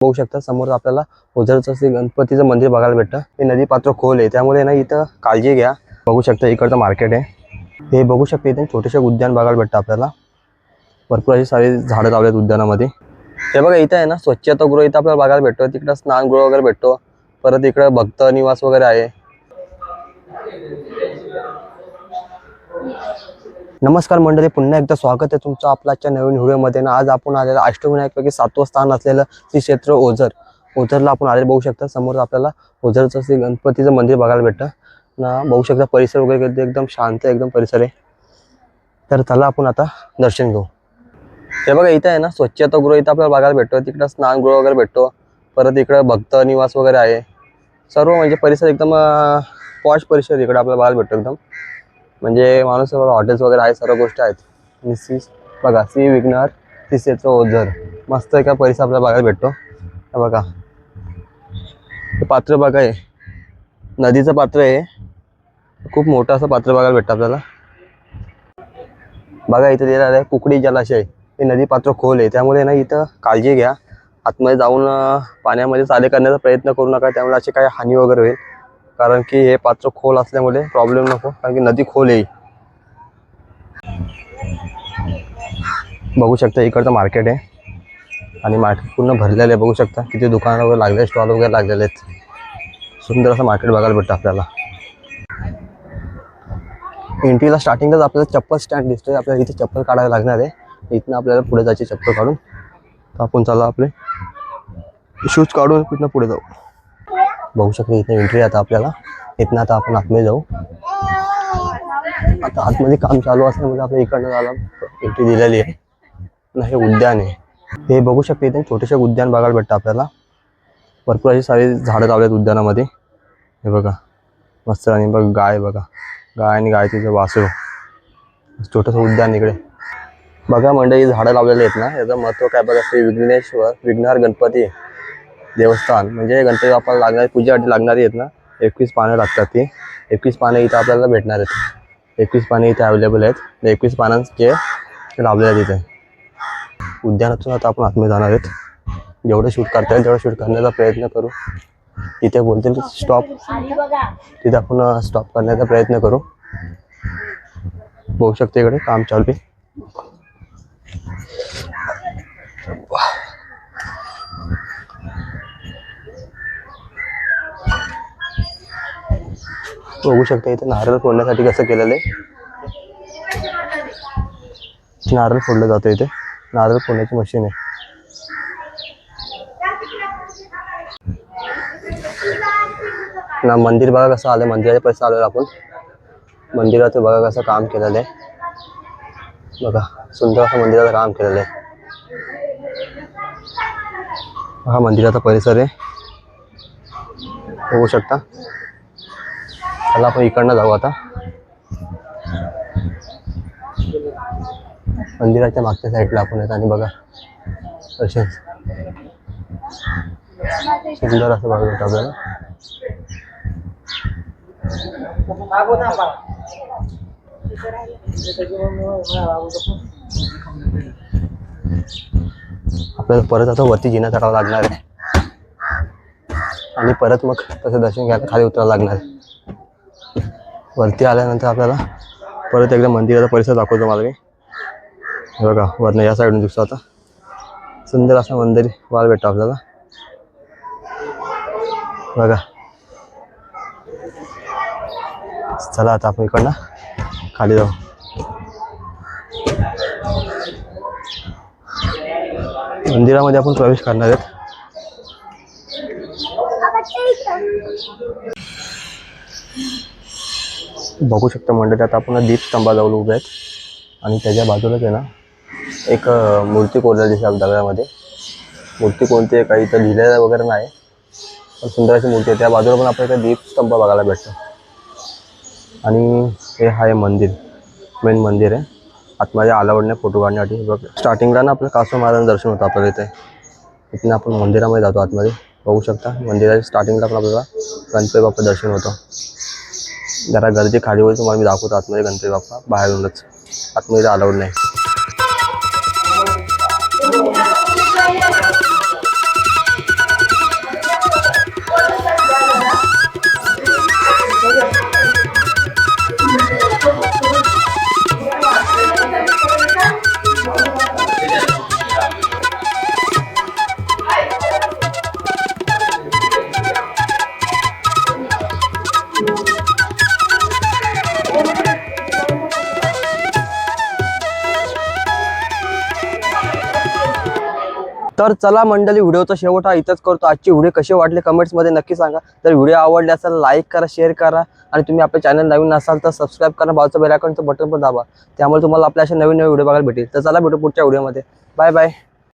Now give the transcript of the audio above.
बघू शकता समोर आपल्याला ओझरचं असं गणपतीचं मंदिर बघायला भेटतं। हे नदी पात्र खोल आहे त्यामुळे ना इथं काळजी घ्या। बघू शकता इकडचं मार्केट आहे, हे बघू शकता इथे छोटेसे उद्यान बघायला भेटतं आपल्याला। भरपूर अशी सारी झाडं लावलेत उद्यानामध्ये। हे बघा इथं आहे ना स्वच्छतागृह इथं आपल्याला बघायला भेटतो, तिकडं स्नानगृह वगैरे भेटतो, परत इकडे भक्त निवास वगैरे आहे। नमस्कार मंडळी, पुन्हा एकदा स्वागत आहे तुमचं आपल्याच्या नवीन व्हिडिओमध्ये ना। आज आपण आलेलं अष्टविनायकपैकी 7वं स्थान असलेलं श्री क्षेत्र ओझरला आपण आलेलं बघू शकता। समोर आपल्याला ओझरचं श्री गणपतीचं मंदिर बघायला भेटतं ना। बघू शकता परिसर वगैरे एकदम शांत एकदम परिसर आहे। तर चला आपण आता दर्शन घेऊ। हे बघा इथं आहे ना स्वच्छतागृह इथं आपल्याला बघायला भेटतो, तिकडं स्नानगृह वगैरे भेटतो, परत इकडे भक्त निवास वगैरे आहे। सर्व म्हणजे परिसर एकदम पॉश परिसर इकडे आपल्याला बघायला भेटतो एकदम, म्हणजे माणूस हॉटेल्स वगैरे आहे, सर्व गोष्टी आहेत। आणि बघा श्री विघ्नहर श्री क्षेत्र ओझर मस्त एका परिसर आपल्याला बघायला भेटतो। हे बघा हे पात्र बघा, आहे नदीचं पात्र आहे, खूप मोठं असं पात्र बघायला भेटतं आपल्याला। बघा इथं दिलेलं आहे कुकडी जलाशय, हे नदी पात्र खोल आहे त्यामुळे ना इथं काळजी घ्या। आतमध्ये जाऊन पाण्यामध्ये चाले करण्याचा प्रयत्न करू नका, त्यामुळे अशी काही हानी वगैरे होईल, कारण की हे पात्र खोल असल्यामुळे प्रॉब्लेम नको, कारण की नदी खोल आहे। बघू शकता इकडचं मार्केट आहे आणि मार्केट पूर्ण भरलेलं आहे। बघू शकता किती दुकानं वगैरे लागले, स्टॉल वगैरे लागलेले आहेत। सुंदर असं मार्केट बघायला भेटतं आपल्याला। एंट्रीला स्टार्टिंगलाच आपल्याला चप्पल स्टँड दिसतोय, आपल्याला इथे चप्पल काढायला लागणार आहे। इथनं आपल्याला पुढे जायची चप्पल काढून, तर आपण चला आपले शूज काढून इथनं पुढे जाऊ। बघू शकता इथं एंट्री आता आपल्याला, इथनं आता आपण आतमध्ये जाऊ। आता आतमध्ये काम चालू असल्यामुळे आपल्या इकडनं जायला एंट्री दिलेली आहे ना। हे उद्यान आहे, हे बघू शकता इथे छोटेसे उद्यान बघायला भेटतं आपल्याला। भरपूर अशी सारी झाडं लावलेत उद्यानामध्ये। हे बघा मस्त, आणि बघ गाय, बघा गाय आणि गाय तिचं वासरू, छोटंसं उद्यान इकडे। बघा मंडळी झाडं लावलेली आहेत ना, याचं महत्त्व काय बघा। श्री विघ्नहर गणपती देवस्थान, म्हणजे गणपती बाप्पाला लागणारी पूजेसाठी लागणारी आहेत ना 21 पानं लागतात। ती 21 पानं इथं आपल्याला भेटणार आहेत। 21 पाने इथे अवेलेबल आहेत, 21 पानांचे लावलेले आहेत इथे उद्यानातून। आता आपण आतमध्ये जाणार आहेत, जेवढं शूट करता येईल तेवढं शूट करण्याचा प्रयत्न करू। तिथे बोलतील स्टॉप, तिथे आपण स्टॉप करण्याचा प्रयत्न करू। बघू शकते इकडे काम चालू आहे। बघू शकता इथे नारळ फोडण्यासाठी कसं केलेलं आहे, नारळ फोडलं जातं इथे, नारळ फोडण्याची मशीन आहे। ना मंदिर बघा कसं आलं, मंदिराच्या पैसा आलेला आपण मंदिराचं बघा कसं काम केलेलं आहे। बघा सुंदर असं मंदिराचं काम केलेलं आहे। हा मंदिराचा परिसर आहे, बघू शकता। चला आपण इकडनं जाऊ आता, मंदिराच्या मागच्या साईडला आपण येत। आणि बघा असे सुंदर असं बघा भेटतं आपल्याला। आपल्याला परत आता वरती जिना चढावं लागणार आहे, आणि परत मग तसं दर्शन घ्यायला खाली उतरावं लागणार आहे। वरती आल्यानंतर आपल्याला परत एकदा मंदिराचा परिसर दाखवतो मला मी। बघा वरनं या साईडून दिसतो आता, सुंदर असं मंदिर व्हायला भेटतं आपल्याला। बघा चला आता आपण इकडनं खाली जाऊ। मंदिरामध्ये आपण प्रवेश करणार आहेत। बघू शकता मंडळी आता आपण दीपस्तंभाजवळ उभे आहेत, आणि त्याच्या बाजूलाच आहे ना एक मूर्ती कोरलेली दिसते दगडामध्ये। मूर्ती कोणती आहे काही तर लिहिलेलं वगैरे नाही, पण सुंदर अशी मूर्ती आहे। त्या बाजूला पण आपल्याला दीपस्तंभ बघायला भेटतो, आणि हे आहे मंदिर, मेन मंदिर आहे। आतमध्ये अलाउड नाही फोटो काढण्यासाठी। बघ स्टार्टिंगला ना आपलं कासव महाराजांचं दर्शन होतं आपल्याला इथे, इथून आपण मंदिरामध्ये जातो आतमध्ये। बघू शकता मंदिराच्या स्टार्टिंगला पण आपल्याला गणपती बाप्पा दर्शन होतं। जरा गर्दी खाली होईल तुम्हाला मी दाखवतो आतमध्ये गणपती बाप्पा बाहेरूनच, आतमध्ये अलाउड नाही। तर चला मंडळी, व्हिडिओचा शेवट हा इथंच करतो. आजची व्हिडिओ कशी वाटली कमेंट्समध्ये नक्की सांगा. तर व्हिडिओ आवडले असेल लाईक करा, शेअर करा आणि तुम्ही आपल्या चॅनल नवीन असाल तर सबस्क्राईब करा, बाजूचं बेल आयकॉनचं बटन पण दाबा. त्यामुळे तुम्हाला आपल्या अशा नवीन नवीन व्हिडिओ बघायला भेटेल. तर चला भेटू पुढच्या व्हिडिओमध्ये. Bye bye.